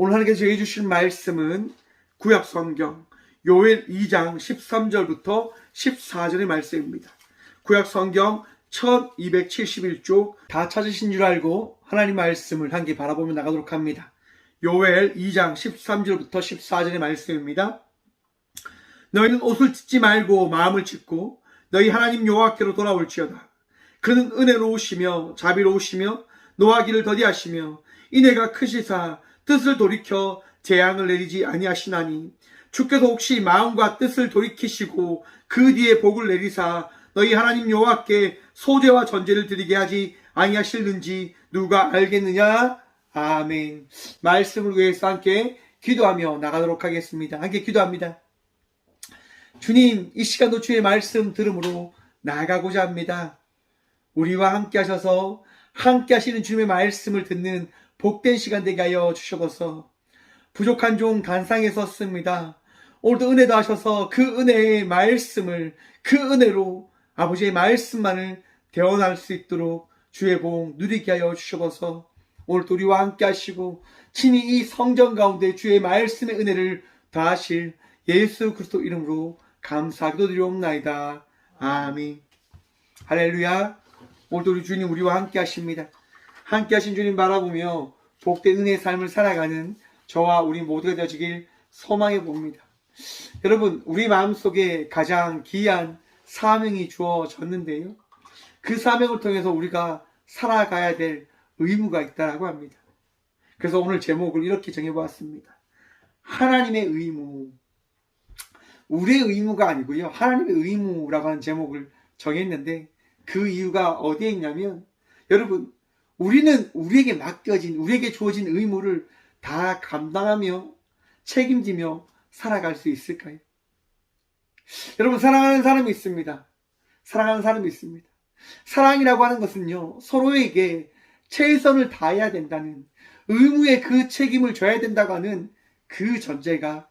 오늘 하나님께서 해주실 말씀은 구약성경 요엘 2장 13절부터 14절의 말씀입니다. 구약성경 1271쪽 다 찾으신 줄 알고 하나님 말씀을 함께 바라보며 나가도록 합니다. 요엘 2장 13절부터 14절의 말씀입니다. 너희는 옷을 찢지 말고 마음을 찢고 너희 하나님 여호와께로 돌아올지어다. 그는 은혜로우시며 자비로우시며 노하기를 더디하시며 인애가 크시사 뜻을 돌이켜 재앙을 내리지 아니하시나니 주께서 혹시 마음과 뜻을 돌이키시고 그 뒤에 복을 내리사 너희 하나님 여호와께 소제와 전제를 드리게 하지 아니하실는지 누가 알겠느냐? 아멘. 말씀을 위해서 함께 기도하며 나가도록 하겠습니다. 함께 기도합니다. 주님, 이 시간도 주의 말씀 들음으로 나아가고자 합니다. 우리와 함께 하셔서 함께 하시는 주님의 말씀을 듣는 복된 시간 되게 하여 주셔서 부족한 종 단상에 섰습니다. 오늘도 은혜 더하셔서 그 은혜의 말씀을 그 은혜로 아버지의 말씀만을 대언할 수 있도록 주의 복 누리게 하여 주셔서 오늘도 우리와 함께 하시고 친히 이 성전 가운데 주의 말씀의 은혜를 더하실 예수 그리스도 이름으로 감사기도 드리옵나이다. 아멘. 할렐루야. 오늘도 우리 주님 우리와 함께 하십니다. 함께 하신 주님 바라보며 복된 은혜의 삶을 살아가는 저와 우리 모두가 되어지길 소망해 봅니다. 여러분, 우리 마음속에 가장 귀한 사명이 주어졌는데요, 그 사명을 통해서 우리가 살아가야 될 의무가 있다고 합니다. 그래서 오늘 제목을 이렇게 정해보았습니다. 하나님의 의무. 우리의 의무가 아니고요, 하나님의 의무라고 하는 제목을 정했는데 그 이유가 어디에 있냐면, 여러분, 우리는 우리에게 주어진 의무를 다 감당하며 책임지며 살아갈 수 있을까요? 여러분, 사랑하는 사람이 있습니다. 사랑하는 사람이 있습니다. 사랑이라고 하는 것은요, 서로에게 최선을 다해야 된다는, 의무의 그 책임을 져야 된다고 하는 그 전제가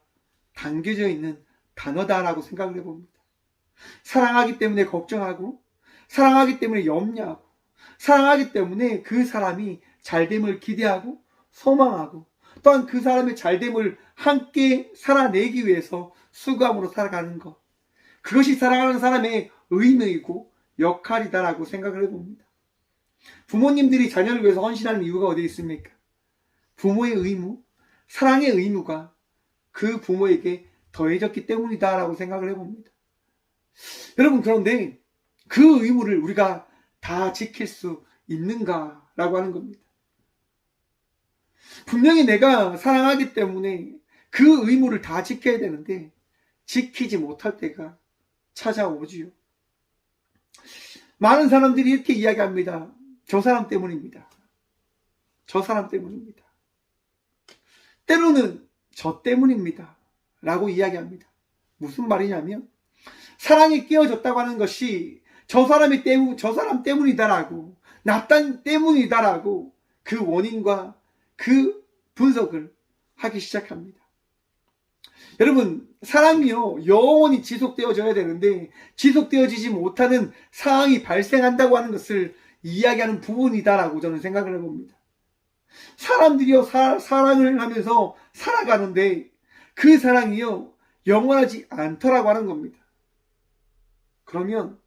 담겨져 있는 단어다라고 생각을 해봅니다. 사랑하기 때문에 걱정하고, 사랑하기 때문에 염려하고, 사랑하기 때문에 그 사람이 잘됨을 기대하고 소망하고, 또한 그 사람의 잘됨을 함께 살아내기 위해서 수고함으로 살아가는 것, 그것이 사랑하는 사람의 의무이고 역할이다라고 생각을 해봅니다. 부모님들이 자녀를 위해서 헌신하는 이유가 어디에 있습니까? 부모의 의무, 사랑의 의무가 그 부모에게 더해졌기 때문이다라고 생각을 해봅니다. 여러분, 그런데 그 의무를 우리가 다 지킬 수 있는가라고 하는 겁니다. 분명히 내가 사랑하기 때문에 그 의무를 다 지켜야 되는데 지키지 못할 때가 찾아오지요. 많은 사람들이 이렇게 이야기합니다. 저 사람 때문입니다. 저 사람 때문입니다. 때로는 저 때문입니다 라고 이야기합니다. 무슨 말이냐면, 사랑이 깨어졌다고 하는 것이 저 사람 때문이다라고, 나 때문이다라고 그 원인과 그 분석을 하기 시작합니다. 여러분, 사랑이요, 영원히 지속되어져야 되는데 지속되어지지 못하는 상황이 발생한다고 하는 것을 이야기하는 부분이다라고 저는 생각을 해봅니다. 사람들이요, 사랑을 하면서 살아가는데 그 사랑이요, 영원하지 않더라고 하는 겁니다. 그러면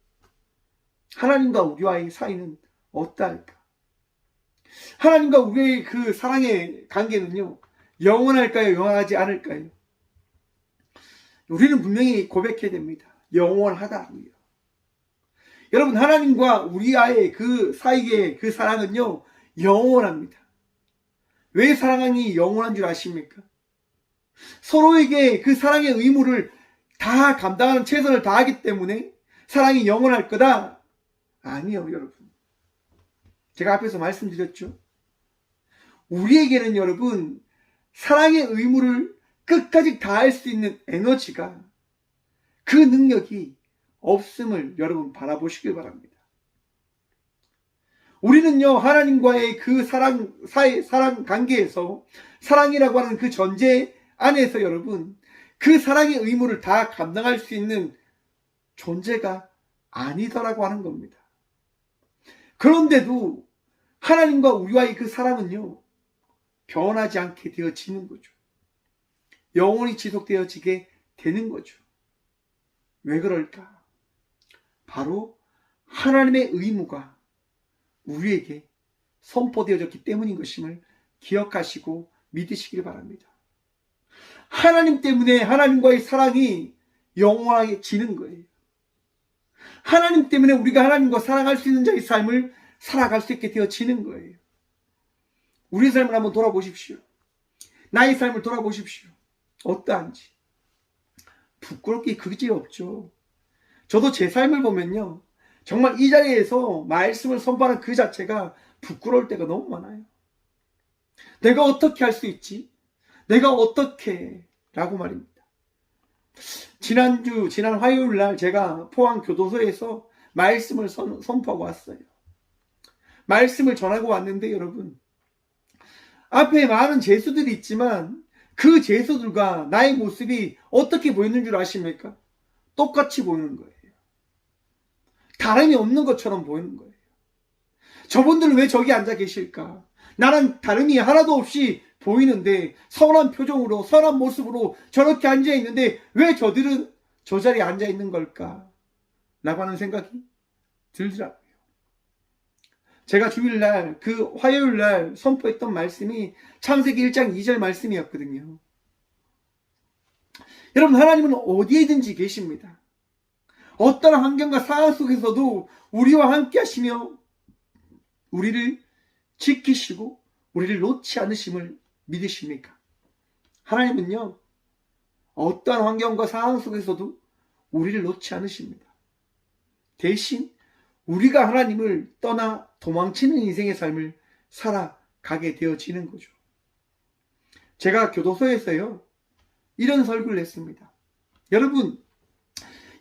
하나님과 우리와의 사이는 어떠할까? 하나님과 우리의 그 사랑의 관계는요, 영원할까요? 영원하지 않을까요? 우리는 분명히 고백해야 됩니다. 영원하다고요. 여러분, 하나님과 우리와의 그 사이의 그 사랑은요, 영원합니다. 왜 사랑이 영원한 줄 아십니까? 서로에게 그 사랑의 의무를 다 감당하는, 최선을 다하기 때문에 사랑이 영원할 거다? 아니요, 여러분. 제가 앞에서 말씀드렸죠. 우리에게는 여러분, 사랑의 의무를 끝까지 다할 수 있는 에너지가, 그 능력이 없음을 여러분 바라보시길 바랍니다. 우리는요, 하나님과의 그 사랑 관계에서, 사랑이라고 하는 그 전제 안에서 여러분, 그 사랑의 의무를 다 감당할 수 있는 존재가 아니더라고 하는 겁니다. 그런데도 하나님과 우리와의 그 사랑은요, 변하지 않게 되어지는 거죠. 영원히 지속되어지게 되는 거죠. 왜 그럴까? 바로 하나님의 의무가 우리에게 선포되어졌기 때문인 것임을 기억하시고 믿으시길 바랍니다. 하나님 때문에 하나님과의 사랑이 영원하게 지는 거예요. 하나님 때문에 우리가 하나님과 사랑할 수 있는 자의 삶을 살아갈 수 있게 되어지는 거예요. 우리 삶을 한번 돌아보십시오. 나의 삶을 돌아보십시오. 어떠한지. 부끄러울 게 그지 없죠. 저도 제 삶을 보면요, 정말 이 자리에서 말씀을 선포하는 그 자체가 부끄러울 때가 너무 많아요. 내가 어떻게 할 수 있지? 내가 어떻게? 라고 말입니다. 지난 화요일 날 제가 포항 교도소에서 말씀을 선포하고 왔어요. 말씀을 전하고 왔는데 여러분, 앞에 많은 죄수들이 있지만 그 죄수들과 나의 모습이 어떻게 보이는 줄 아십니까? 똑같이 보이는 거예요. 다름이 없는 것처럼 보이는 거예요. 저분들은 왜 저기 앉아 계실까? 나는 다름이 하나도 없이 보이는데 선한 표정으로 선한 모습으로 저렇게 앉아 있는데 왜 저들은 저 자리에 앉아 있는 걸까? 라고 하는 생각이 들더라고요. 제가 주일날 그 화요일날 선포했던 말씀이 창세기 1장 2절 말씀이었거든요. 여러분, 하나님은 어디에든지 계십니다. 어떤 환경과 상황 속에서도 우리와 함께 하시며 우리를 지키시고 우리를 놓지 않으심을 믿으십니까? 하나님은요, 어떤 환경과 상황 속에서도 우리를 놓지 않으십니다. 대신 우리가 하나님을 떠나 도망치는 인생의 삶을 살아가게 되어지는 거죠. 제가 교도소에서요, 이런 설교를 했습니다.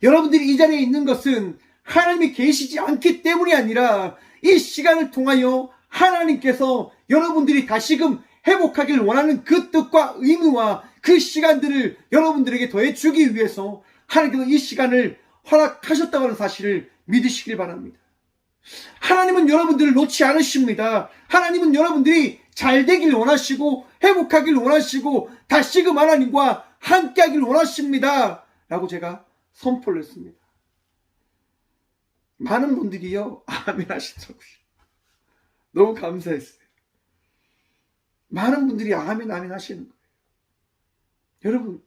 여러분들이 이 자리에 있는 것은 하나님이 계시지 않기 때문이 아니라 이 시간을 통하여 하나님께서 여러분들이 다시금 회복하길 원하는 그 뜻과 의무와 그 시간들을 여러분들에게 더해주기 위해서 하나님께서 이 시간을 허락하셨다고 하는 사실을 믿으시길 바랍니다. 하나님은 여러분들을 놓지 않으십니다. 하나님은 여러분들이 잘 되길 원하시고 회복하길 원하시고 다시금 하나님과 함께하길 원하십니다. 라고 제가 선포를 했습니다. 많은 분들이요, 아멘 하시더라고요. 너무 감사했어요. 많은 분들이 아멘 하시는 거예요. 여러분,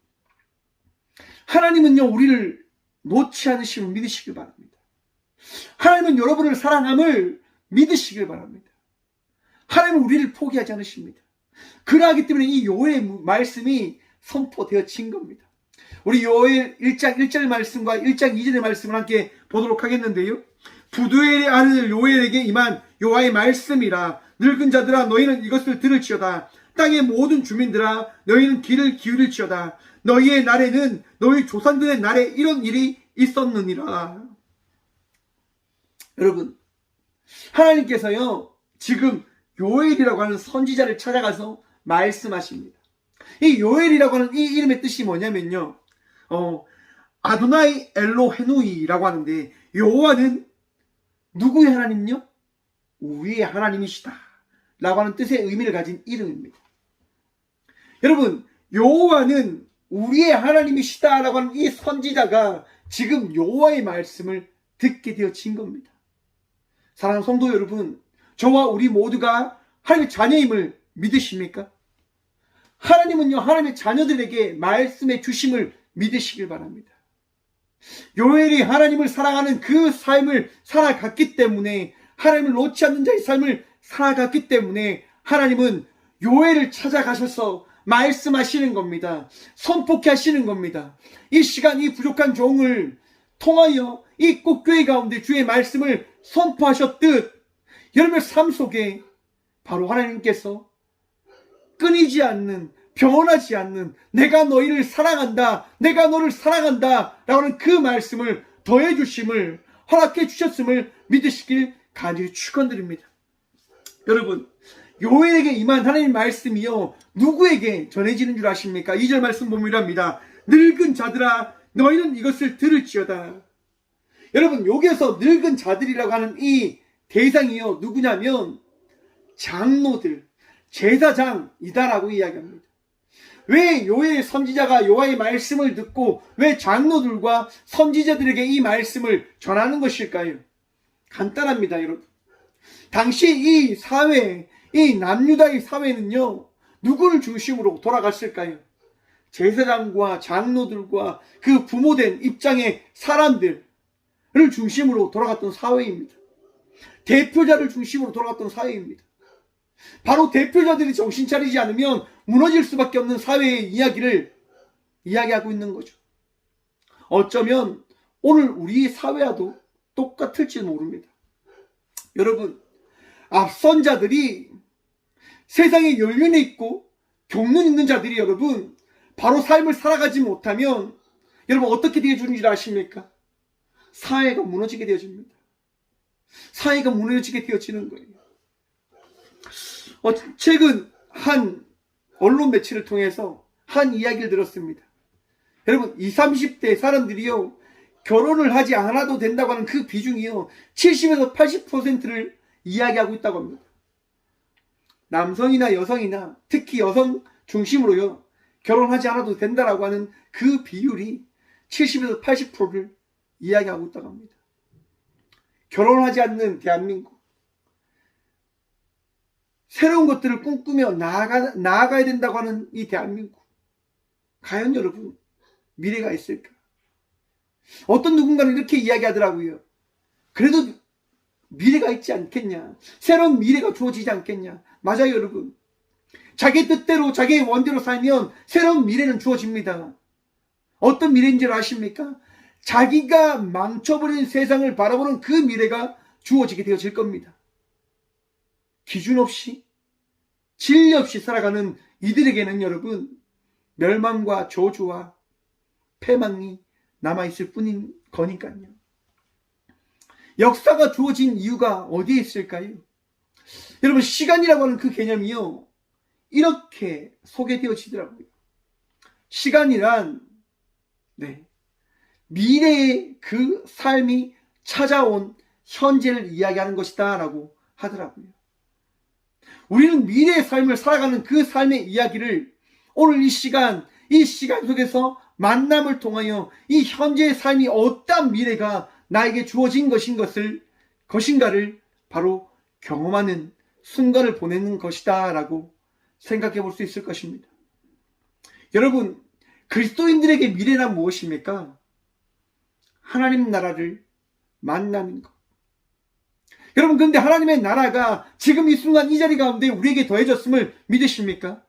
하나님은요, 우리를 놓지 않으심을 믿으시길 바랍니다. 하나님은 여러분을 사랑함을 믿으시길 바랍니다. 하나님은 우리를 포기하지 않으십니다. 그러하기 때문에 이 요엘의 말씀이 선포되어진 겁니다. 우리 요엘 1장 1절 말씀과 1장 2절의 말씀을 함께 보도록 하겠는데요. 부두엘의 아들 요엘에게 임한 여호와의 말씀이라. 늙은 자들아, 너희는 이것을 들을지어다. 땅의 모든 주민들아, 너희는 귀를 기울일지어다. 너희의 날에는 너희 조상들의 날에 이런 일이 있었느니라. 여러분, 하나님께서요, 지금 요엘이라고 하는 선지자를 찾아가서 말씀하십니다. 이 요엘이라고 하는 이 이름의 뜻이 뭐냐면요, 아도나이 엘로헤누이라고 하는데, 여호와는 누구의 하나님요? 우리의 하나님이시다 라고 하는 뜻의 의미를 가진 이름입니다. 여러분, 여호와는 우리의 하나님이시다 라고 하는 이 선지자가 지금 여호와의 말씀을 듣게 되어진 겁니다. 사랑하는 성도 여러분, 저와 우리 모두가 하나님의 자녀임을 믿으십니까? 하나님은요, 하나님의 자녀들에게 말씀해 주심을 믿으시길 바랍니다. 요엘이 하나님을 사랑하는 그 삶을 살아갔기 때문에, 하나님을 놓지 않는 자의 삶을 살아갔기 때문에 하나님은 요엘을 찾아가셔서 말씀하시는 겁니다. 선포케 하시는 겁니다. 이 시간 이 부족한 종을 통하여 이 꽃교회 가운데 주의 말씀을 선포하셨듯 여러분의 삶 속에 바로 하나님께서 끊이지 않는, 변하지 않는, 내가 너희를 사랑한다, 내가 너를 사랑한다 라고 하는 그 말씀을 더해 주심을 허락해 주셨음을 믿으시길 간절히 축원드립니다. 여러분, 요엘에게 임한 하나님의 말씀이요, 누구에게 전해지는 줄 아십니까? 2절 말씀 보면 이랍니다. 늙은 자들아, 너희는 이것을 들을지어다. 여러분, 여기에서 늙은 자들이라고 하는 이 대상이요, 누구냐면 장로들, 제사장이다라고 이야기합니다. 왜 요엘 선지자가 여호와의 말씀을 듣고 왜 장로들과 선지자들에게 이 말씀을 전하는 것일까요? 간단합니다, 여러분. 당시 이 사회, 이 남유다의 사회는요, 누구를 중심으로 돌아갔을까요? 제사장과 장로들과 그 부모된 입장의 사람들을 중심으로 돌아갔던 사회입니다. 대표자를 중심으로 돌아갔던 사회입니다. 바로 대표자들이 정신 차리지 않으면 무너질 수밖에 없는 사회의 이야기를 이야기하고 있는 거죠. 어쩌면 오늘 우리 사회와도 똑같을지 모릅니다. 여러분, 앞선 자들이 세상에 연륜이 있고 경륜 있는 자들이 여러분 바로 삶을 살아가지 못하면 여러분 어떻게 되어주는 줄 아십니까? 사회가 무너지게 되어집니다. 사회가 무너지게 되어지는 거예요. 최근 한 언론 매체를 통해서 한 이야기를 들었습니다. 여러분 20, 30대 사람들이요 결혼을 하지 않아도 된다고 하는 그 비중이요 70에서 80%를 이야기하고 있다고 합니다. 남성이나 여성이나 특히 여성 중심으로요 결혼하지 않아도 된다라고 하는 그 비율이 70에서 80%를 이야기하고 있다고 합니다. 결혼하지 않는 대한민국, 새로운 것들을 꿈꾸며 나아가야 된다고 하는 이 대한민국, 과연 여러분 미래가 있을까? 어떤 누군가는 이렇게 이야기하더라고요. 그래도 미래가 있지 않겠냐, 새로운 미래가 주어지지 않겠냐. 맞아요 여러분. 자기 뜻대로 자기의 원대로 살면 새로운 미래는 주어집니다. 어떤 미래인지 아십니까? 자기가 망쳐버린 세상을 바라보는 그 미래가 주어지게 되어질 겁니다. 기준 없이 진리 없이 살아가는 이들에게는 여러분 멸망과 저주와 패망이 남아있을 뿐인 거니까요. 역사가 주어진 이유가 어디에 있을까요? 여러분 시간이라고 하는 그 개념이요 이렇게 소개되어지더라고요. 시간이란 미래의 그 삶이 찾아온 현재를 이야기하는 것이다 라고 하더라고요. 우리는 미래의 삶을 살아가는 그 삶의 이야기를 오늘 이 시간 속에서 만남을 통하여 이 현재의 삶이 어떤 미래가 나에게 주어진 것인가를 바로 경험하는 순간을 보내는 것이다 라고 생각해 볼 수 있을 것입니다. 여러분 그리스도인들에게 미래란 무엇입니까? 하나님 나라를 만나는 것. 여러분 그런데 하나님의 나라가 지금 이 순간 이 자리 가운데 우리에게 더해졌음을 믿으십니까?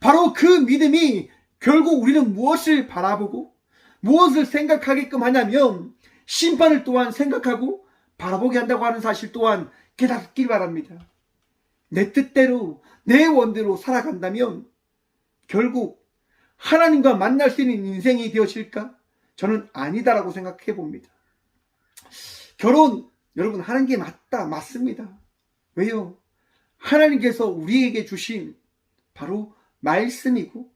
바로 그 믿음이 결국 우리는 무엇을 바라보고 무엇을 생각하게끔 하냐면 심판을 또한 생각하고 바라보게 한다고 하는 사실 또한 깨닫길 바랍니다. 내 뜻대로 내 원대로 살아간다면 결국 하나님과 만날 수 있는 인생이 되어질까? 저는 아니다라고 생각해 봅니다. 결혼 여러분 하는 게 맞습니다. 왜요? 하나님께서 우리에게 주신 바로 말씀이고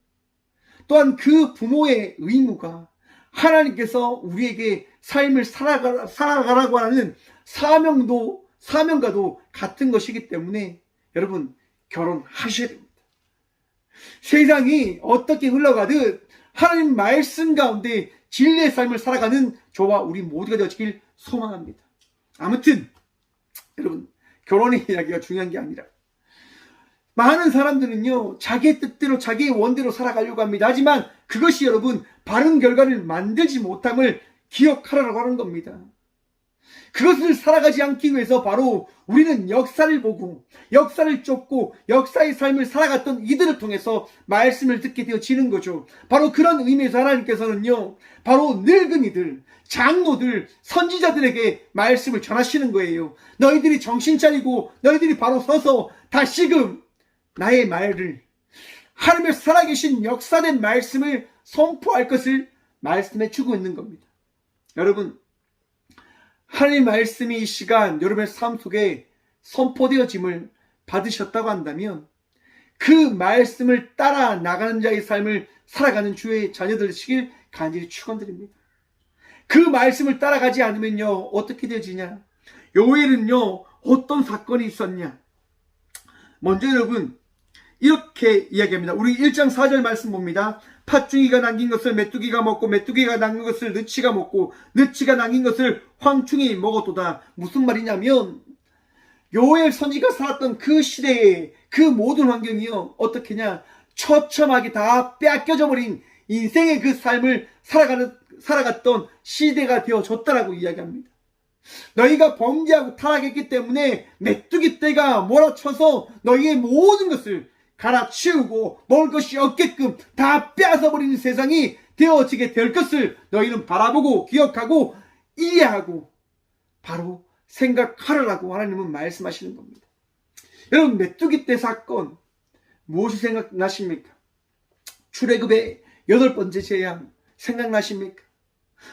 또한 그 부모의 의무가 하나님께서 우리에게 삶을 살아가라고 하는 사명과도 같은 것이기 때문에 여러분 결혼하셔야 됩니다. 세상이 어떻게 흘러가듯 하나님 말씀 가운데 진리의 삶을 살아가는 저와 우리 모두가 되어지길 소망합니다. 아무튼 여러분 결혼의 이야기가 중요한 게 아니라 많은 사람들은요 자기의 뜻대로 자기의 원대로 살아가려고 합니다. 하지만 그것이 여러분 바른 결과를 만들지 못함을 기억하라고 하는 겁니다. 그것을 살아가지 않기 위해서 바로 우리는 역사를 보고 역사를 쫓고 역사의 삶을 살아갔던 이들을 통해서 말씀을 듣게 되어지는 거죠. 바로 그런 의미에서 하나님께서는요 바로 늙은이들, 장로들, 선지자들에게 말씀을 전하시는 거예요. 너희들이 정신 차리고 너희들이 바로 서서 다시금 나의 말을 하나님의 살아계신 역사된 말씀을 선포할 것을 말씀해 주고 있는 겁니다. 여러분 하나님의 말씀이 이 시간 여러분의 삶 속에 선포되어짐을 받으셨다고 한다면 그 말씀을 따라 나가는 자의 삶을 살아가는 주의 자녀들 되시길 간절히 축원드립니다. 그 말씀을 따라가지 않으면요 어떻게 되어지냐? 요엘은요 어떤 사건이 있었냐? 먼저 여러분 이렇게 이야기합니다. 우리 1장 4절 말씀 봅니다. 팥죽이가 남긴 것을 메뚜기가 먹고 메뚜기가 남긴 것을 느치가 먹고 느치가 남긴 것을 황충이 먹었도다. 무슨 말이냐면 요엘 선지가 살았던 그 시대에 그 모든 환경이요 어떻게냐, 처참하게 다 뺏겨져 버린 인생의 그 삶을 살아갔던 시대가 되어졌다라고 이야기합니다. 너희가 범죄하고 타락했기 때문에 메뚜기 떼가 몰아쳐서 너희의 모든 것을 갈아치우고 먹을 것이 없게끔 다 빼앗아버리는 세상이 되어지게 될 것을 너희는 바라보고 기억하고 이해하고 바로 생각하라고 하나님은 말씀하시는 겁니다. 여러분, 메뚜기 떼 사건 무엇이 생각나십니까? 출애굽의 8번째 재앙 생각나십니까?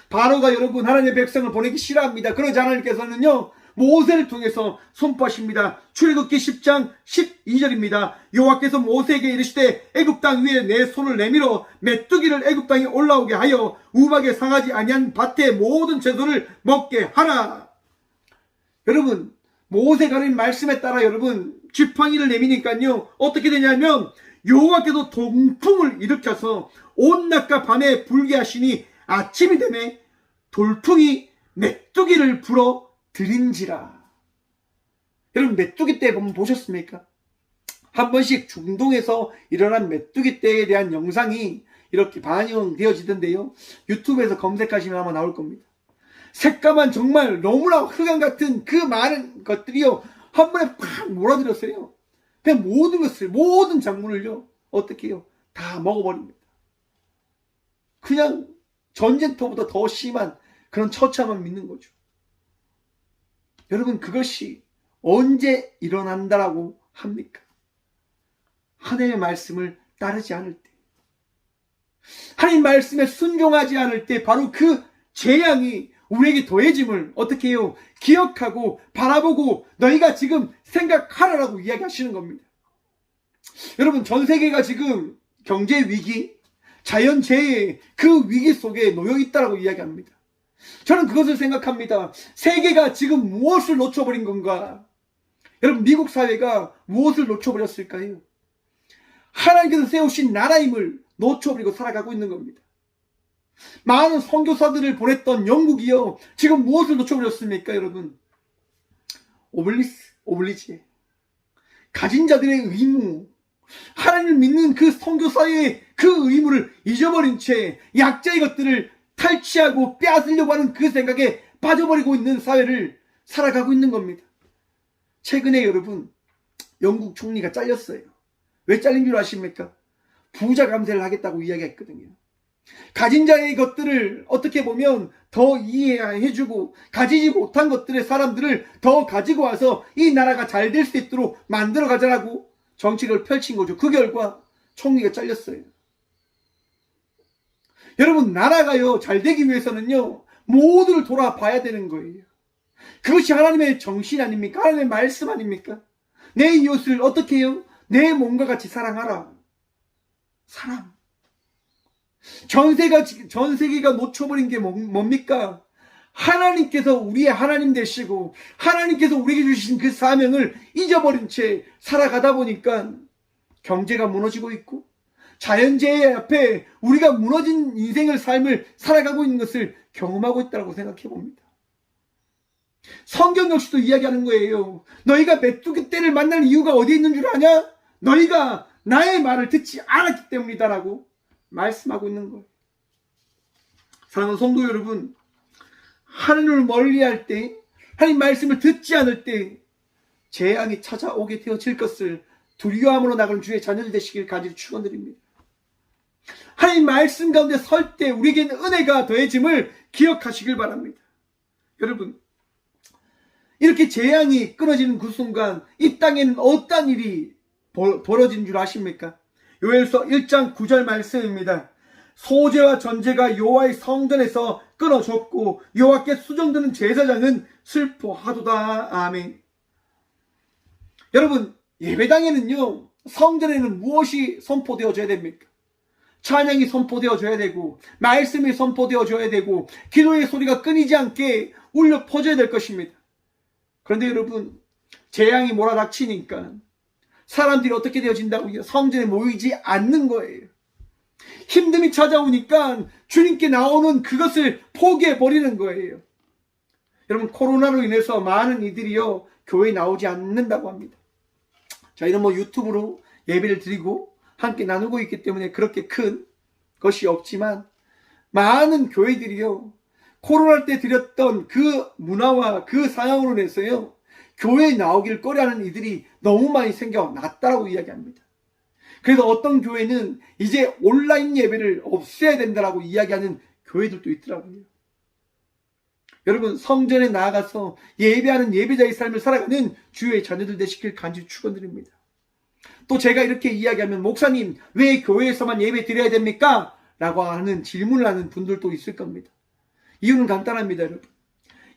바로가 여러분 하나님의 백성을 보내기 싫어합니다. 그러자 하나님께서는요 모세를 통해서 선포하십니다. 출애굽기 10장 12절입니다. 여호와께서 모세에게 이르시되 애굽 땅 위에 내 손을 내밀어 메뚜기를 애굽 땅에 올라오게 하여 우박에 상하지 아니한 밭의 모든 채소를 먹게 하라. 여러분, 모세가 하는 말씀에 따라 여러분 지팡이를 내미니까요 어떻게 되냐면 여호와께서 동풍을 일으켜서 온 낮과 밤에 불게 하시니 아침이 되매 돌풍이 메뚜기를 불어 들인지라. 여러분, 메뚜기 떼 보면 보셨습니까? 한 번씩 중동에서 일어난 메뚜기 떼에 대한 영상이 이렇게 반영되어지던데요, 유튜브에서 검색하시면 아마 나올 겁니다. 새까만 정말 너무나 흑암 같은 그 많은 것들이요 한 번에 팍 몰아들였어요. 그냥 모든 것을, 모든 작물을요 어떻게 해요? 다 먹어버립니다. 그냥 전쟁터보다 더 심한 그런 처참함을 믿는 거죠. 여러분, 그것이 언제 일어난다라고 합니까? 하나님의 말씀을 따르지 않을 때, 하나님 말씀에 순종하지 않을 때 바로 그 재앙이 우리에게 더해짐을 어떻게 해요? 기억하고 바라보고 너희가 지금 생각하라라고 이야기하시는 겁니다. 여러분, 전 세계가 지금 경제 위기, 자연재해 그 위기 속에 놓여 있다라고 이야기합니다. 저는 그것을 생각합니다. 세계가 지금 무엇을 놓쳐버린 건가? 여러분, 미국 사회가 무엇을 놓쳐버렸을까요? 하나님께서 세우신 나라임을 놓쳐버리고 살아가고 있는 겁니다. 많은 선교사들을 보냈던 영국이요 지금 무엇을 놓쳐버렸습니까? 여러분, 오블리지 가진 자들의 의무, 하나님을 믿는 그 선교사의 그 의무를 잊어버린 채 약자의 것들을 탈취하고 빼앗으려고 하는 그 생각에 빠져버리고 있는 사회를 살아가고 있는 겁니다. 최근에 여러분, 영국 총리가 잘렸어요. 왜 잘린 줄 아십니까? 부자 감세를 하겠다고 이야기했거든요. 가진 자의 것들을 어떻게 보면 더 이해해주고 가지지 못한 것들의 사람들을 더 가지고 와서 이 나라가 잘 될 수 있도록 만들어 가자라고 정책을 펼친 거죠. 그 결과 총리가 잘렸어요. 여러분, 나라가요 잘 되기 위해서는요 모두를 돌아봐야 되는 거예요. 그것이 하나님의 정신 아닙니까? 하나님의 말씀 아닙니까? 내 이웃을 어떻게 해요? 내 몸과 같이 사랑하라. 사랑. 전 세계가 놓쳐버린 게 뭡니까? 하나님께서 우리의 하나님 되시고 하나님께서 우리에게 주신 그 사명을 잊어버린 채 살아가다 보니까 경제가 무너지고 있고 자연재해 앞에 우리가 무너진 인생을 삶을 살아가고 있는 것을 경험하고 있다고 생각해 봅니다. 성경 역시도 이야기하는 거예요. 너희가 메뚜기 떼를 만날 이유가 어디 있는 줄 아냐? 너희가 나의 말을 듣지 않았기 때문이다라고 말씀하고 있는 거예요. 사랑하는 성도 여러분, 하나님을 멀리할 때, 하나님 말씀을 듣지 않을 때 재앙이 찾아오게 되어질 것을 두려움으로 나가는 주의 자녀들 되시길 간절히 축원드립니다. 하나님 말씀 가운데 설 때 우리에게는 은혜가 더해짐을 기억하시길 바랍니다. 여러분, 이렇게 재앙이 끊어지는 그 순간 이 땅에는 어떤 일이 벌어진 줄 아십니까? 요엘서 1장 9절 말씀입니다. 소재와 전제가 여호와의 성전에서 끊어졌고 여호와께 수정되는 제사장은 슬퍼하도다. 아멘. 여러분, 예배당에는요 성전에는 무엇이 선포되어져야 됩니까? 찬양이 선포되어져야 되고 말씀이 선포되어져야 되고 기도의 소리가 끊이지 않게 울려 퍼져야 될 것입니다. 그런데 여러분, 재앙이 몰아닥치니까 사람들이 어떻게 되어진다고요? 성전에 모이지 않는 거예요. 힘듦이 찾아오니까 주님께 나오는 그것을 포기해 버리는 거예요. 여러분, 코로나로 인해서 많은 이들이요 교회에 나오지 않는다고 합니다. 저희는 유튜브로 예배를 드리고 함께 나누고 있기 때문에 그렇게 큰 것이 없지만, 많은 교회들이요 코로나 때 드렸던 그 문화와 그 상황으로 인해서요 교회에 나오길 꺼려하는 이들이 너무 많이 생겨났다라고 이야기합니다. 그래서 어떤 교회는 이제 온라인 예배를 없애야 된다라고 이야기하는 교회들도 있더라고요. 여러분, 성전에 나아가서 예배하는 예배자의 삶을 살아가는 주의 자녀들 되시길 간절히 축원드립니다. 또 제가 이렇게 이야기하면, 목사님 왜 교회에서만 예배 드려야 됩니까? 라고 하는 질문을 하는 분들도 있을 겁니다. 이유는 간단합니다. 여러분,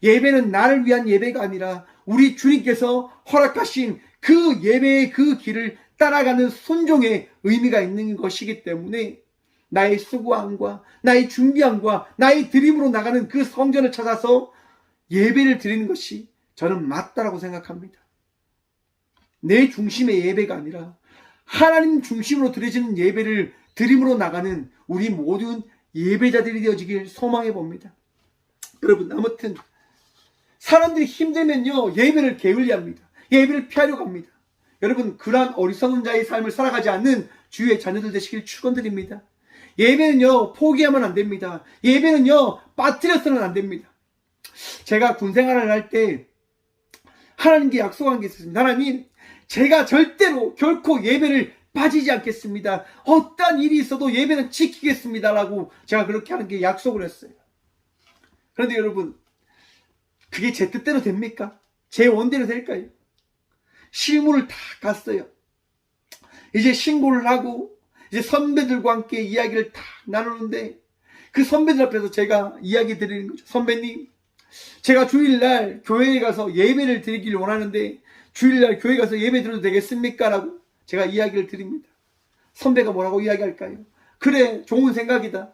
예배는 나를 위한 예배가 아니라 우리 주님께서 허락하신 그 예배의 그 길을 따라가는 순종의 의미가 있는 것이기 때문에, 나의 수고함과 나의 준비함과 나의 드림으로 나가는 그 성전을 찾아서 예배를 드리는 것이 저는 맞다라고 생각합니다. 내 중심의 예배가 아니라 하나님 중심으로 드려지는 예배를 드림으로 나가는 우리 모든 예배자들이 되어지길 소망해 봅니다. 여러분, 아무튼 사람들이 힘들면요 예배를 게을리합니다. 예배를 피하려고 합니다. 여러분, 그러한 어리석은 자의 삶을 살아가지 않는 주의 자녀들 되시길 축원드립니다. 예배는요 포기하면 안 됩니다. 예배는요 빠뜨려서는 안 됩니다. 제가 군 생활을 할 때 하나님께 약속한 게 있었습니다. 하나님, 제가 절대로 결코 예배를 빠지지 않겠습니다. 어떤 일이 있어도 예배는 지키겠습니다 라고 제가 그렇게 하는 게 약속을 했어요. 그런데 여러분, 그게 제 뜻대로 됩니까? 제 원대로 될까요? 실무를 다 갔어요. 이제 신고를 하고 이제 선배들과 함께 이야기를 다 나누는데, 그 선배들 앞에서 제가 이야기 드리는 거죠. 선배님, 제가 주일날 교회에 가서 예배를 드리길 원하는데 주일날 교회 가서 예배 드려도 되겠습니까? 라고 제가 이야기를 드립니다. 선배가 뭐라고 이야기할까요? 그래, 좋은 생각이다.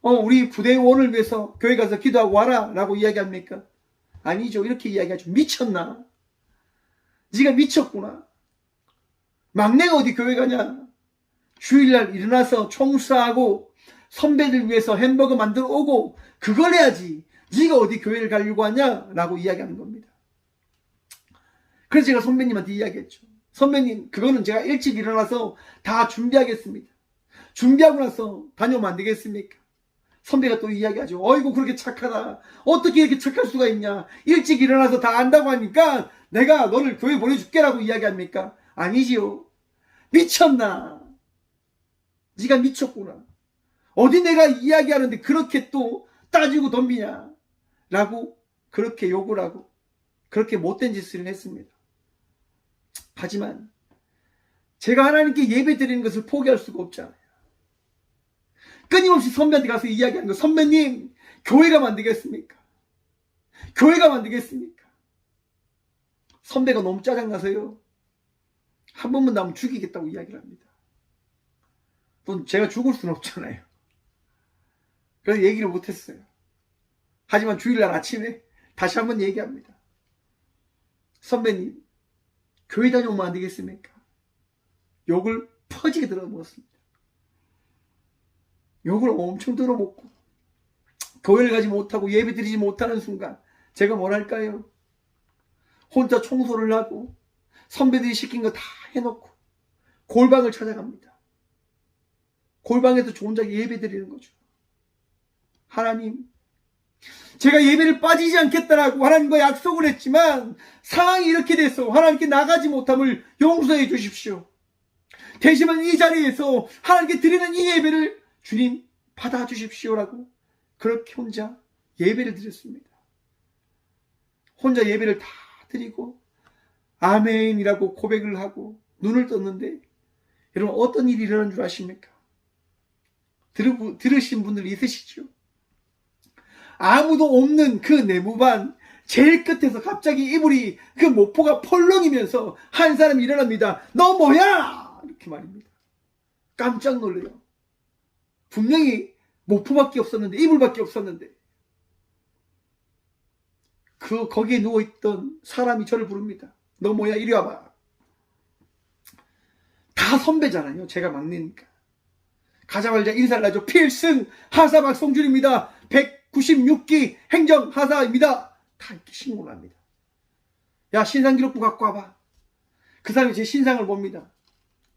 우리 부대원을 위해서 교회 가서 기도하고 와라 라고 이야기합니까? 아니죠. 이렇게 이야기하죠. 미쳤나? 네가 미쳤구나. 막내가 어디 교회 가냐? 주일날 일어나서 청소하고 선배들 위해서 햄버거 만들어 오고 그걸 해야지. 네가 어디 교회를 가려고 하냐? 라고 이야기하는 겁니다. 그래서 제가 선배님한테 이야기했죠. 선배님, 그거는 제가 일찍 일어나서 다 준비하겠습니다. 준비하고 나서 다녀오면 안 되겠습니까? 선배가 또 이야기하죠. 어이구, 그렇게 착하다. 어떻게 이렇게 착할 수가 있냐? 일찍 일어나서 다 안다고 하니까 내가 너를 교회 보내줄게라고 이야기합니까? 아니지요. 미쳤나? 네가 미쳤구나. 어디 내가 이야기하는데 그렇게 또 따지고 덤비냐? 라고 그렇게 욕을 하고 그렇게 못된 짓을 했습니다. 하지만 제가 하나님께 예배 드리는 것을 포기할 수가 없잖아요. 끊임없이 선배한테 가서 이야기하는 거. 선배님, 교회가 만들겠습니까? 교회가 만들겠습니까? 선배가 너무 짜증나서요, 한 번만 나오면 죽이겠다고 이야기를 합니다. 또 제가 죽을 수는 없잖아요. 그래서 얘기를 못했어요. 하지만 주일날 아침에 다시 한번 얘기합니다. 선배님, 교회 다녀오면 안 되겠습니까? 욕을 퍼지게 들어먹었습니다. 욕을 엄청 들어먹고 교회를 가지 못하고 예배 드리지 못하는 순간 제가 뭘 할까요? 혼자 청소를 하고 선배들이 시킨 거 다 해놓고 골방을 찾아갑니다. 골방에서 저 혼자 예배 드리는 거죠. 하나님, 제가 예배를 빠지지 않겠다라고 하나님과 약속을 했지만 상황이 이렇게 돼서 하나님께 나가지 못함을 용서해 주십시오. 대신은 이 자리에서 하나님께 드리는 이 예배를 주님 받아주십시오라고 그렇게 혼자 예배를 드렸습니다. 혼자 예배를 다 드리고 아멘이라고 고백을 하고 눈을 떴는데, 여러분 어떤 일이 일어난 줄 아십니까? 들으신 분들 있으시죠? 아무도 없는 그 내무반 제일 끝에서 갑자기 이불이 그 모포가 펄렁이면서 한 사람이 일어납니다. 너 뭐야? 이렇게 말입니다. 깜짝 놀래요. 분명히 모포밖에 없었는데, 이불밖에 없었는데 거기에 누워있던 사람이 저를 부릅니다. 너 뭐야? 이리 와봐. 다 선배잖아요. 제가 막내니까. 가자마자 인사를 하죠. 필승 하사 박성준입니다. 196기 행정하사입니다. 다 이렇게 신고를 합니다. 야, 신상기록부 갖고 와봐. 그 사람이 제 신상을 봅니다.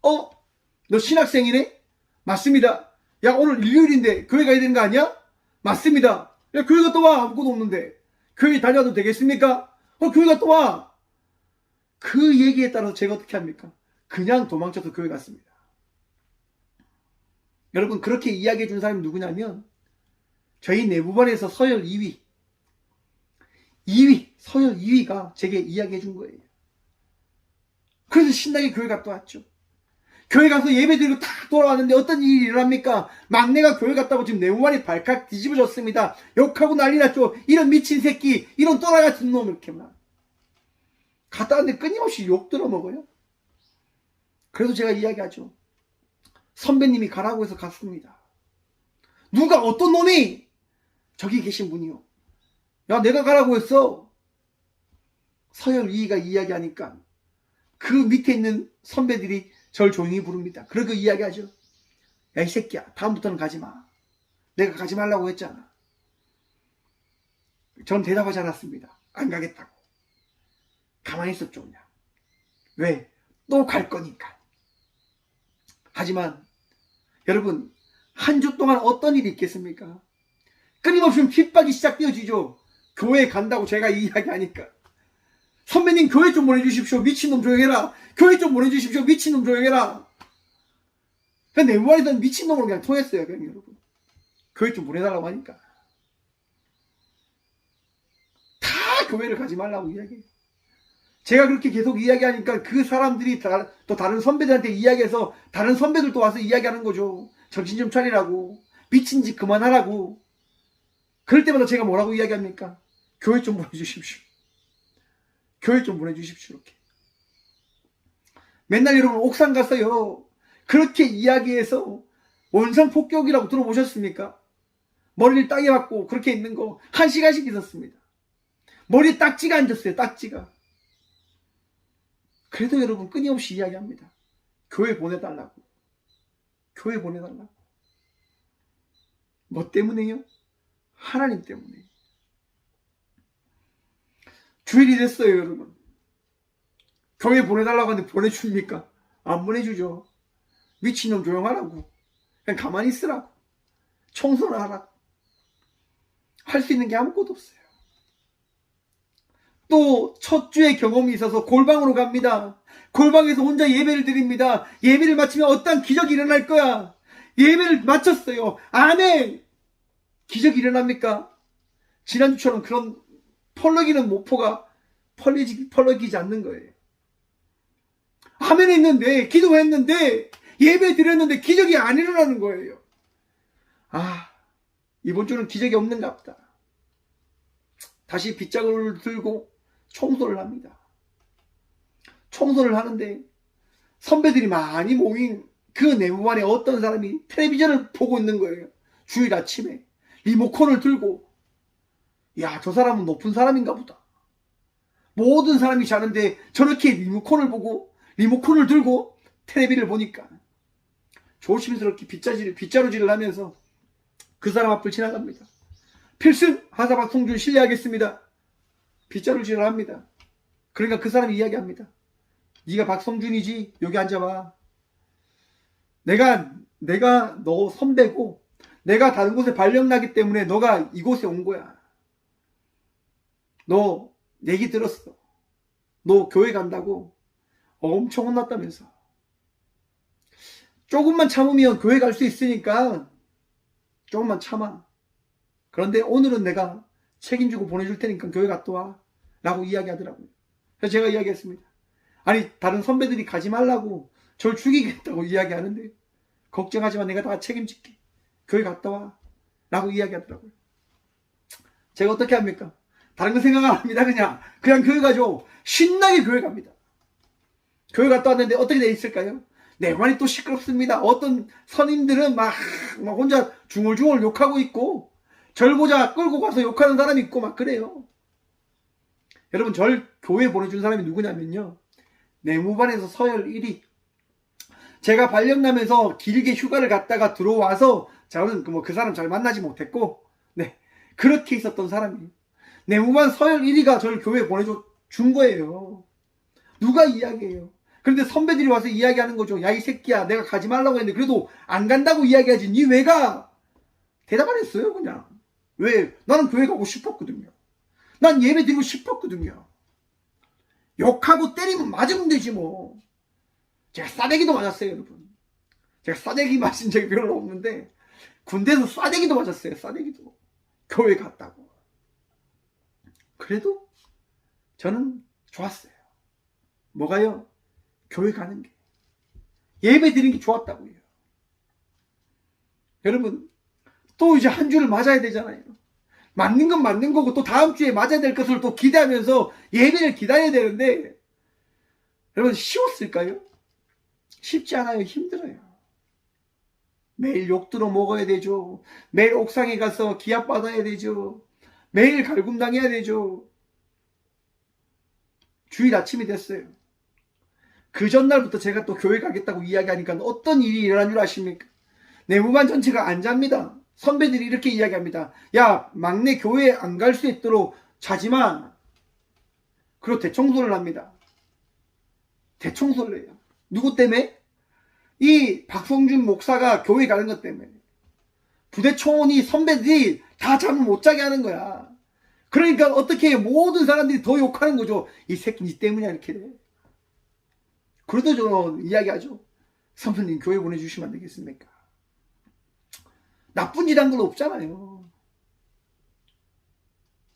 너 신학생이네? 맞습니다. 야, 오늘 일요일인데 교회 가야 되는 거 아니야? 맞습니다. 야, 교회 갔다 와. 아무것도 없는데. 교회 다녀도 되겠습니까? 교회 갔다 와. 그 얘기에 따라서 제가 어떻게 합니까? 그냥 도망쳐서 교회 갔습니다. 여러분, 그렇게 이야기해 준 사람이 누구냐면 저희 내부반에서 서열 2위 서열 2위가 제게 이야기해 준 거예요. 그래서 신나게 교회 갔다 왔죠. 교회 가서 예배 드리고 딱 돌아왔는데 어떤 일이 일어납니까? 막내가 교회 갔다고 지금 내부반이 발칵 뒤집어졌습니다. 욕하고 난리 났죠. 이런 미친 새끼, 이런 또라이 같은 놈, 이렇게 막 갔다 왔는데 끊임없이 욕 들어먹어요. 그래서 제가 이야기하죠. 선배님이 가라고 해서 갔습니다. 누가, 어떤 놈이? 저기 계신 분이요. 야, 내가 가라고 했어. 서열 2위가 이야기하니까 그 밑에 있는 선배들이 절 조용히 부릅니다. 그러고 이야기하죠. 야, 이 새끼야, 다음부터는 가지 마. 내가 가지 말라고 했잖아. 전 대답하지 않았습니다. 안 가겠다고. 가만히 있었죠, 그냥. 왜? 또 갈 거니까. 하지만 여러분, 한 주 동안 어떤 일이 있겠습니까? 끊임없이 핍박이 시작되어지죠. 교회 간다고 제가 이야기하니까. 선배님, 교회 좀 보내주십시오. 미친놈 조용해라. 교회 좀 보내주십시오. 미친놈 조용해라. 그냥 내부반에서는 미친놈으로 그냥 통했어요. 그냥 여러분. 교회 좀 보내달라고 하니까. 다 교회를 가지 말라고 이야기해요. 제가 그렇게 계속 이야기하니까 그 사람들이 또 다른 선배들한테 이야기해서 다른 선배들도 와서 이야기하는 거죠. 정신 좀 차리라고. 미친 짓 그만하라고. 그럴 때마다 제가 뭐라고 이야기합니까? 교회 좀 보내주십시오. 교회 좀 보내주십시오. 이렇게. 맨날 여러분 옥상 갔어요. 그렇게 이야기해서 원상 폭격이라고 들어보셨습니까? 머리를 땅에 박고 그렇게 있는 거 1시간씩 있었습니다. 머리에 딱지가 앉았어요. 딱지가. 그래도 여러분 끊임없이 이야기합니다. 교회 보내달라고. 교회 보내달라고. 뭐 때문에요? 하나님 때문에. 주일이 됐어요, 여러분. 교회 보내달라고 하는데 보내줍니까? 안 보내주죠. 미친놈 조용하라고. 그냥 가만히 있으라고. 청소를 하라고. 할 수 있는 게 아무것도 없어요. 또 첫 주에 경험이 있어서 골방으로 갑니다. 골방에서 혼자 예배를 드립니다. 예배를 마치면 어떤 기적이 일어날 거야. 예배를 마쳤어요. 아멘. 기적이 일어납니까? 지난주처럼 그런 펄럭이는 모포가 펄럭이지 않는 거예요. 아멘 했는데, 기도했는데, 예배 드렸는데 기적이 안 일어나는 거예요. 아, 이번 주는 기적이 없는가 보다. 다시 빗자루를 들고 청소를 합니다. 청소를 하는데 선배들이 많이 모인 그 내부반에 어떤 사람이 텔레비전을 보고 있는 거예요. 주일 아침에 리모컨을 들고. 야, 저 사람은 높은 사람인가 보다. 모든 사람이 자는데 저렇게 리모컨을 보고 리모컨을 들고 텔레비를 보니까 조심스럽게 빗자루질을 하면서 그 사람 앞을 지나갑니다. 필승 하사 박성준 실례하겠습니다. 빗자루질을 합니다. 그러니까 그 사람이 이야기합니다. 네가 박성준이지? 여기 앉아봐. 내가 너 선배고 내가 다른 곳에 발령나기 때문에 너가 이곳에 온 거야. 너 얘기 들었어. 너 교회 간다고 엄청 혼났다면서. 조금만 참으면 교회 갈 수 있으니까 조금만 참아. 그런데 오늘은 내가 책임지고 보내줄 테니까 교회 갔다 와. 라고 이야기하더라고요. 그래서 제가 이야기했습니다. 아니, 다른 선배들이 가지 말라고 저를 죽이겠다고 이야기하는데 걱정하지 마. 내가 다 책임질게. 교회 갔다 와. 라고 이야기하더라고요. 제가 어떻게 합니까? 다른 거 생각 안 합니다. 그냥 교회 가죠. 신나게 교회 갑니다. 교회 갔다 왔는데 어떻게 돼 있을까요? 내관이 또 시끄럽습니다. 어떤 선임들은 막 혼자 중얼중얼 욕하고 있고 절보자 끌고 가서 욕하는 사람이 있고 막 그래요. 여러분, 절 교회 보내준 사람이 누구냐면요. 내무반에서 서열 1위, 제가 발령나면서 길게 휴가를 갔다가 들어와서 저는 그 사람 잘 만나지 못했고, 네, 그렇게 있었던 사람이에요. 내무반 서열 1위가 저를 교회에 보내준 거예요. 누가 이야기해요? 그런데 선배들이 와서 이야기하는 거죠. 야, 이 새끼야, 내가 가지 말라고 했는데 그래도 안 간다고 이야기하지. 니 왜 가? 대답 안 했어요, 그냥. 왜? 나는 교회 가고 싶었거든요. 난 예배 드리고 싶었거든요. 욕하고 때리면 맞으면 되지 뭐. 제가 싸대기도 맞았어요, 여러분. 제가 싸대기 맞은 적이 별로 없는데 군대에서 싸대기도 맞았어요. 싸대기도. 교회 갔다고. 그래도 저는 좋았어요. 뭐가요? 교회 가는 게. 예배 드리는 게 좋았다고요. 여러분, 또 이제 한 주를 맞아야 되잖아요. 맞는 건 맞는 거고 또 다음 주에 맞아야 될 것을 또 기대하면서 예배를 기다려야 되는데, 여러분 쉬웠을까요? 쉽지 않아요. 힘들어요. 매일 욕 들어 먹어야 되죠. 매일 옥상에 가서 기합 받아야 되죠. 매일 갈굼당해야 되죠. 주일 아침이 됐어요. 그 전날부터 제가 또 교회 가겠다고 이야기하니까 어떤 일이 일어난 줄 아십니까? 내무반 전체가 안 잡니다. 선배들이 이렇게 이야기합니다. 야, 막내 교회 안 갈 수 있도록 자지마. 그리고 대청소를 합니다. 대청소를 해요. 누구 때문에? 이 박성준 목사가 교회 가는 것 때문에. 부대 초원이 선배들이 다 잠을 못 자게 하는 거야. 그러니까 어떻게 모든 사람들이 더 욕하는 거죠. 이 새끼 니 때문이야 이렇게 돼. 그래도 저는 이야기하죠. 선배님 교회 보내주시면 안 되겠습니까? 나쁜 짓 한 건 없잖아요.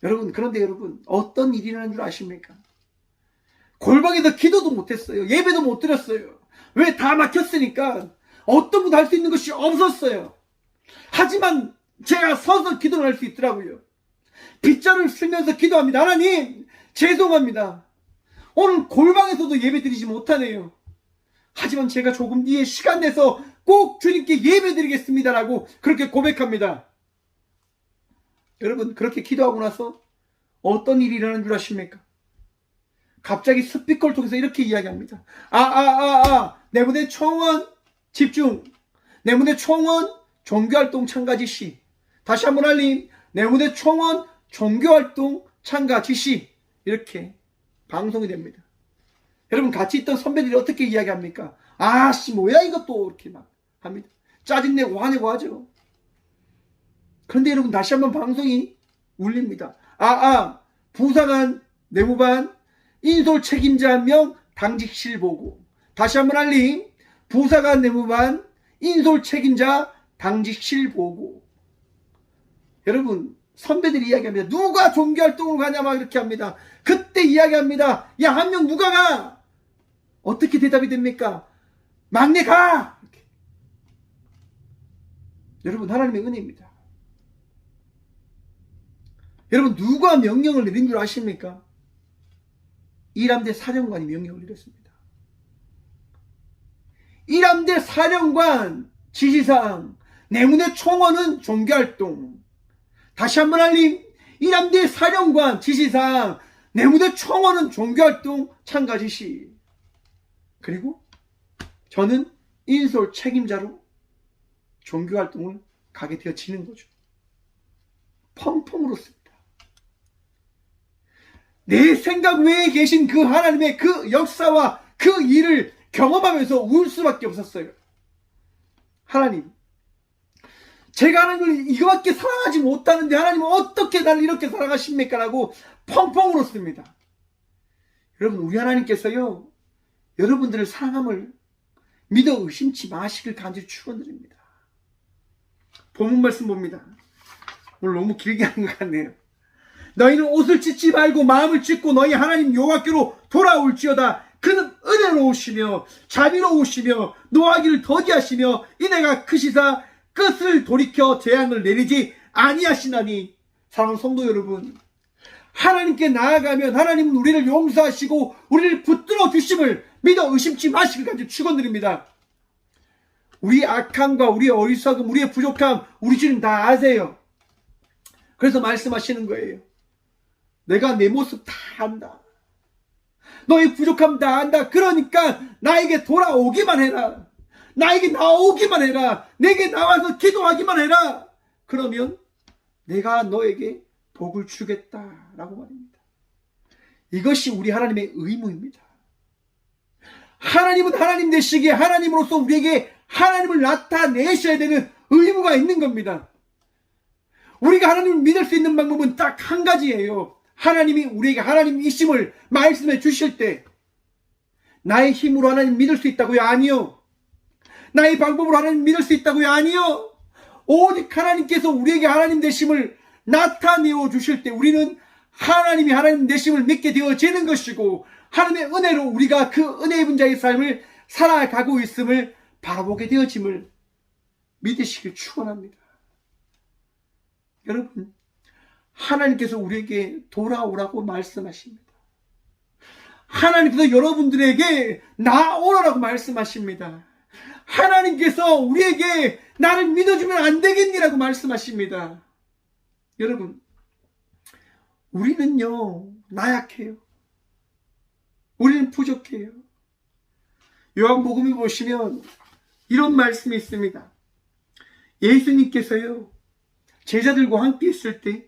여러분, 그런데 여러분 어떤 일이 일어난 줄 아십니까? 골방에서 기도도 못했어요. 예배도 못 드렸어요. 왜? 다 막혔으니까. 어떤 분도 할 수 있는 것이 없었어요. 하지만 제가 서서 기도를 할 수 있더라고요. 빗자루를 쓰면서 기도합니다. 하나님 죄송합니다. 오늘 골방에서도 예배 드리지 못하네요. 하지만 제가 조금 뒤에 시간 내서 꼭 주님께 예배 드리겠습니다라고 그렇게 고백합니다. 여러분, 그렇게 기도하고 나서 어떤 일이 일어난 줄 아십니까? 갑자기 스피커를 통해서 이렇게 이야기합니다. 내무대 총원 집중. 내무대 총원 종교활동 참가 지시. 다시 한번 알림. 내무대 총원 종교활동 참가 지시. 이렇게 방송이 됩니다. 여러분, 같이 있던 선배들이 어떻게 이야기합니까? 아씨 뭐야 이것도 이렇게 막 합니다. 짜증내고 화내고 하죠. 그런데 여러분, 다시 한번 방송이 울립니다. 부사관 내무반 인솔 책임자 1명 당직실 보고. 다시 한번 알림. 부사관 내무반 인솔 책임자 당직실 보고. 여러분, 선배들이 이야기합니다. 누가 종교활동을 가냐 막 이렇게 합니다. 그때 이야기합니다. 야, 한 명 누가 가? 어떻게 대답이 됩니까? 막내 가! 이렇게. 여러분, 하나님의 은혜입니다. 여러분, 누가 명령을 내린 줄 아십니까? 이람대 사령관이 명령을 내렸습니다. 이람대 사령관 지시사항, 내무대 총원은 종교활동. 다시 한번 알림. 이람대 사령관 지시사항, 내무대 총원은 종교활동 참가 지시. 그리고 저는 인솔 책임자로 종교활동을 가게 되어지는 거죠. 펑펑 울었습니다. 내 생각 외에 계신 그 하나님의 그 역사와 그 일을 경험하면서 울 수밖에 없었어요. 하나님, 제가 하나님을 이거밖에 사랑하지 못하는데 하나님은 어떻게 나를 이렇게 사랑하십니까? 라고 펑펑 울었습니다. 여러분, 우리 하나님께서요, 여러분들을 사랑함을 믿어 의심치 마시길 간절히 축원드립니다. 본문 말씀 봅니다. 오늘 너무 길게 한 것 같네요. 너희는 옷을 찢지 말고 마음을 찢고 너희 하나님 여호와께로 돌아올지어다. 그는 은혜로우시며 자비로우시며 노하기를 더디하시며 인애가 크시사 끝을 돌이켜 재앙을 내리지 아니하시나니. 사랑하는 성도 여러분, 하나님께 나아가면 하나님은 우리를 용서하시고 우리를 붙들어 주심을 믿어 의심치 마시길 간절히 축원드립니다. 우리 악함과 우리의 어리석음, 우리의 부족함 우리 주님 다 아세요. 그래서 말씀하시는 거예요. 내가 내 모습 다 안다. 너의 부족함 다 안다. 그러니까 나에게 돌아오기만 해라. 나에게 나오기만 해라. 내게 나와서 기도하기만 해라. 그러면 내가 너에게 복을 주겠다라고 말입니다. 이것이 우리 하나님의 의무입니다. 하나님은 하나님 되시기에 하나님으로서 우리에게 하나님을 나타내셔야 되는 의무가 있는 겁니다. 우리가 하나님을 믿을 수 있는 방법은 딱 한 가지예요. 하나님이 우리에게 하나님이심을 말씀해 주실 때 나의 힘으로 하나님 믿을 수 있다고요? 아니요. 나의 방법으로 하나님 믿을 수 있다고요? 아니요. 오직 하나님께서 우리에게 하나님 되심을 나타내어 주실 때 우리는 하나님이 하나님 되심을 믿게 되어지는 것이고 하나님의 은혜로 우리가 그 은혜 입은 자의 삶을 살아가고 있음을 바라보게 되어짐을 믿으시길 축원합니다. 여러분, 하나님께서 우리에게 돌아오라고 말씀하십니다. 하나님께서 여러분들에게 나오라고 말씀하십니다. 하나님께서 우리에게 나를 믿어주면 안 되겠니라고 말씀하십니다. 여러분, 우리는요 나약해요. 우리는 부족해요. 요한복음에 보시면 이런 말씀이 있습니다. 예수님께서요 제자들과 함께 있을 때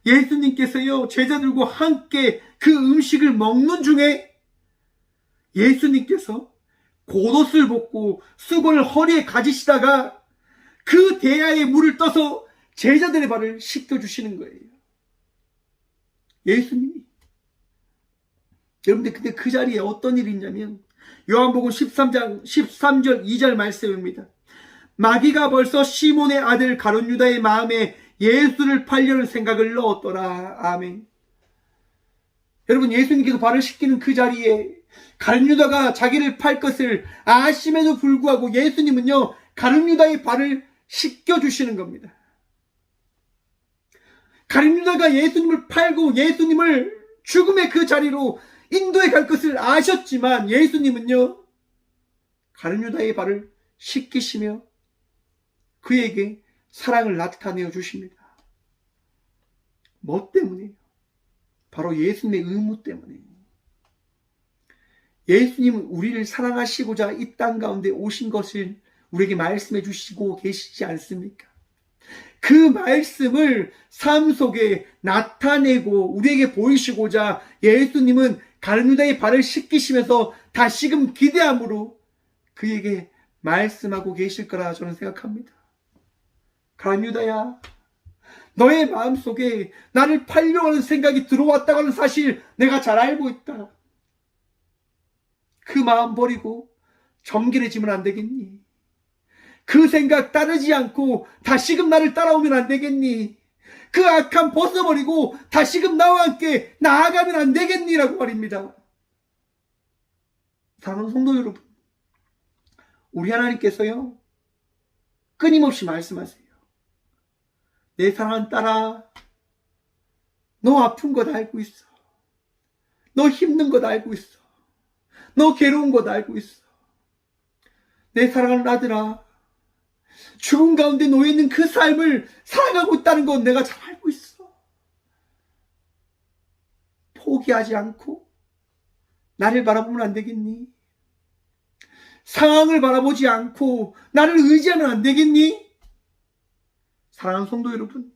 예수님께서요 제자들과 함께 그 음식을 먹는 중에 예수님께서 겉옷을 벗고 수건을 허리에 가지시다가 그 대야에 물을 떠서 제자들의 발을 씻겨주시는 거예요. 예수님이. 여러분들 근데 그 자리에 어떤 일이 있냐면 요한복음 13장 13절 2절 말씀입니다. 마귀가 벌써 시몬의 아들 가룟 유다의 마음에 예수를 팔려는 생각을 넣었더라. 아멘. 여러분, 예수님께서 발을 씻기는 그 자리에 가룟 유다가 자기를 팔 것을 아심에도 불구하고 예수님은요 가룟 유다의 발을 씻겨주시는 겁니다. 가룟 유다가 예수님을 팔고 예수님을 죽음의 그 자리로 인도에 갈 것을 아셨지만 예수님은요 가룟 유다의 발을 씻기시며 그에게 사랑을 나타내어 주십니다. 뭐 때문에요? 바로 예수님의 의무 때문에요. 예수님은 우리를 사랑하시고자 이 땅 가운데 오신 것을 우리에게 말씀해 주시고 계시지 않습니까? 그 말씀을 삶 속에 나타내고 우리에게 보이시고자 예수님은 가룟 유다의 발을 씻기시면서 다시금 기대함으로 그에게 말씀하고 계실 거라 저는 생각합니다. 가룟 유다야, 너의 마음속에 나를 팔려고 하는 생각이 들어왔다고 하는 사실 내가 잘 알고 있다. 그 마음 버리고 정결해지면 안 되겠니? 그 생각 따르지 않고 다시금 나를 따라오면 안 되겠니? 그 악함 벗어버리고 다시금 나와 함께 나아가면 안 되겠니라고 말입니다. 사랑하는 성도 여러분, 우리 하나님께서요 끊임없이 말씀하세요. 내 사랑하는 딸아, 너 아픈 것 알고 있어. 너 힘든 것 알고 있어. 너 괴로운 것 알고 있어. 내 사랑하는 아들아, 죽음 가운데 놓여있는 그 삶을 살아가고 있다는 건 내가 잘 알고 있어. 포기하지 않고 나를 바라보면 안 되겠니? 상황을 바라보지 않고 나를 의지하면 안 되겠니? 사랑하는 성도 여러분,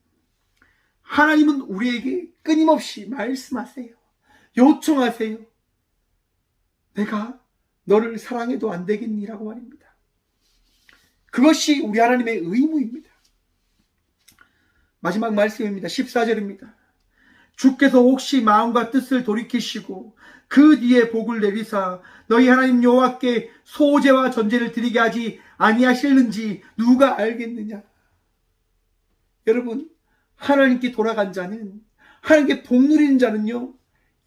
하나님은 우리에게 끊임없이 말씀하세요. 요청하세요. 내가 너를 사랑해도 안 되겠니라고 말입니다. 그것이 우리 하나님의 의무입니다. 마지막 말씀입니다. 14절입니다. 주께서 혹시 마음과 뜻을 돌이키시고 그 뒤에 복을 내리사 너희 하나님 여호와께 소제와 전제를 드리게 하지 아니하실는지 누가 알겠느냐. 여러분, 하나님께 돌아간 자는, 하나님께 복 누리는 자는요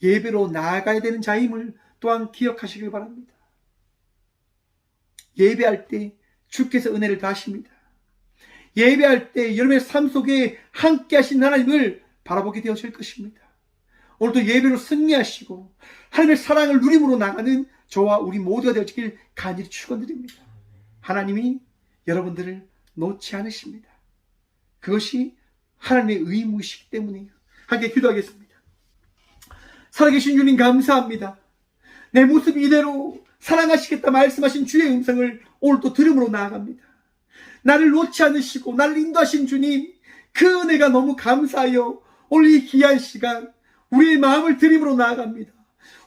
예배로 나아가야 되는 자임을 또한 기억하시길 바랍니다. 예배할 때 주께서 은혜를 다하십니다. 예배할 때 여러분의 삶 속에 함께 하신 하나님을 바라보게 되어질 것입니다. 오늘도 예배로 승리하시고 하나님의 사랑을 누림으로 나가는 저와 우리 모두가 되어지길 간절히 축원드립니다. 하나님이 여러분들을 놓지 않으십니다. 그것이 하나님의 의무이시기 때문이에요. 함께 기도하겠습니다. 살아계신 주님 감사합니다. 내 모습 이대로 사랑하시겠다 말씀하신 주의 음성을 오늘 또 들음으로 나아갑니다. 나를 놓지 않으시고 나를 인도하신 주님, 그 은혜가 너무 감사하여 오늘 이 귀한 시간 우리의 마음을 드림으로 나아갑니다.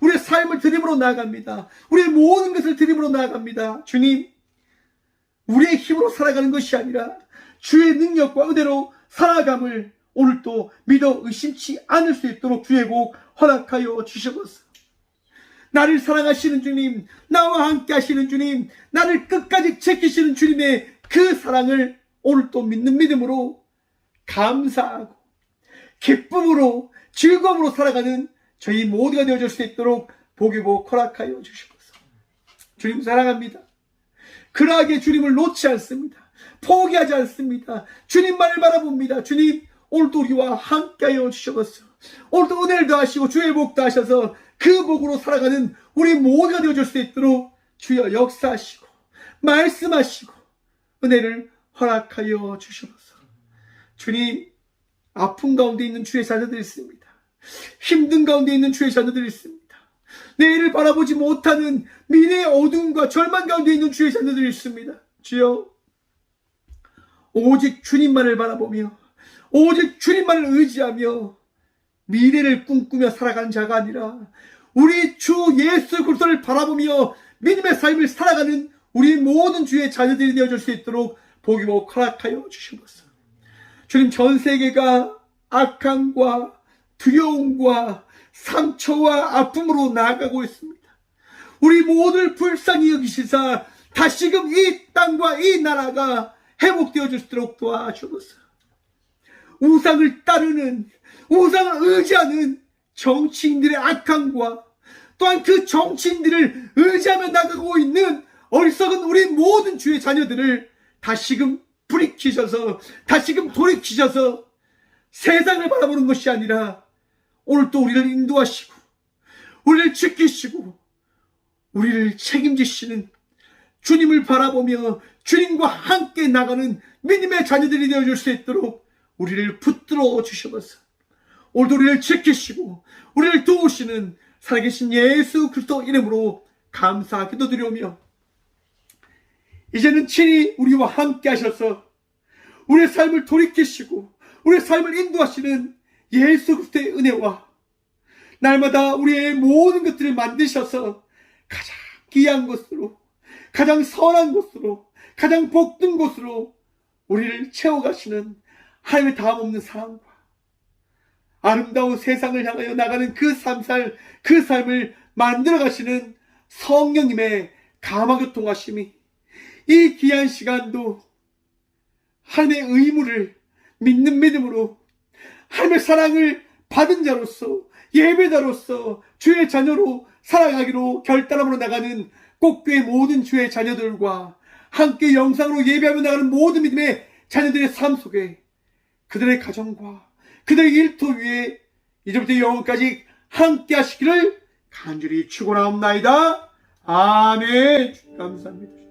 우리의 삶을 드림으로 나아갑니다. 우리의 모든 것을 드림으로 나아갑니다. 주님, 우리의 힘으로 살아가는 것이 아니라 주의 능력과 은혜로 살아감을 오늘 또 믿어 의심치 않을 수 있도록 주의 복 허락하여 주시옵소서. 나를 사랑하시는 주님, 나와 함께 하시는 주님, 나를 끝까지 지키시는 주님의 그 사랑을 오늘 또 믿는 믿음으로 감사하고 기쁨으로 즐거움으로 살아가는 저희 모두가 되어줄 수 있도록 복의 복 허락하여 주시옵소서. 주님 사랑합니다. 그러하게 주님을 놓지 않습니다. 포기하지 않습니다. 주님만을 바라봅니다. 주님, 오늘도 우리와 함께하여 주시옵소서. 오늘도 은혜를 더하시고 주의 복 더하셔서 그 복으로 살아가는 우리 모두가 되어줄 수 있도록 주여 역사하시고 말씀하시고 은혜를 허락하여 주시옵소서. 주님, 아픔 가운데 있는 주의 자녀들이 있습니다. 힘든 가운데 있는 주의 자녀들이 있습니다. 내일을 바라보지 못하는 미래의 어둠과 절망 가운데 있는 주의 자녀들이 있습니다. 주여, 오직 주님만을 바라보며 오직 주님만을 의지하며 미래를 꿈꾸며 살아가는 자가 아니라 우리 주 예수 그리스도를 바라보며 믿음의 삶을 살아가는 우리 모든 주의 자녀들이 되어줄 수 있도록 복이 복 허락하여 주시옵소서. 주님, 전 세계가 악함과 두려움과 상처와 아픔으로 나아가고 있습니다. 우리 모두를 불쌍히 여기시사 다시금 이 땅과 이 나라가 회복되어질 수 있도록 도와주옵소서. 우상을 따르는, 우상을 의지하는 정치인들의 악함과 또한 그 정치인들을 의지하며 나가고 있는 어리석은 우리 모든 주의 자녀들을 다시금 불이키셔서, 다시금 돌이키셔서 세상을 바라보는 것이 아니라 오늘 또 우리를 인도하시고 우리를 지키시고 우리를 책임지시는 주님을 바라보며 주님과 함께 나가는 믿음의 자녀들이 되어줄 수 있도록 우리를 붙들어 주셔서 오늘도 우리를 지키시고 우리를 도우시는 살아계신 예수 그리스도 이름으로 감사 기도드리오며, 이제는 친히 우리와 함께 하셔서 우리의 삶을 돌이키시고 우리의 삶을 인도하시는 예수 그리스도의 은혜와 날마다 우리의 모든 것들을 만드셔서 가장 귀한 것으로, 가장 선한 것으로, 가장 복된 것으로 우리를 채워가시는 하나님의 다함없는 사랑과 아름다운 세상을 향하여 나가는 그 삶을 만들어가시는 성령님의 감화교통하심이 이 귀한 시간도 하나님의 의무를 믿는 믿음으로 하나님의 사랑을 받은 자로서 예배자로서 주의 자녀로 살아가기로 결단함으로 나가는 꼭교의 모든 주의 자녀들과 함께 영상으로 예배하며 나가는 모든 믿음의 자녀들의 삶 속에 그들의 가정과 그들의 일터 위에 이제부터 영원까지 함께 하시기를 간절히 축원하옵나이다. 아멘. 감사합니다.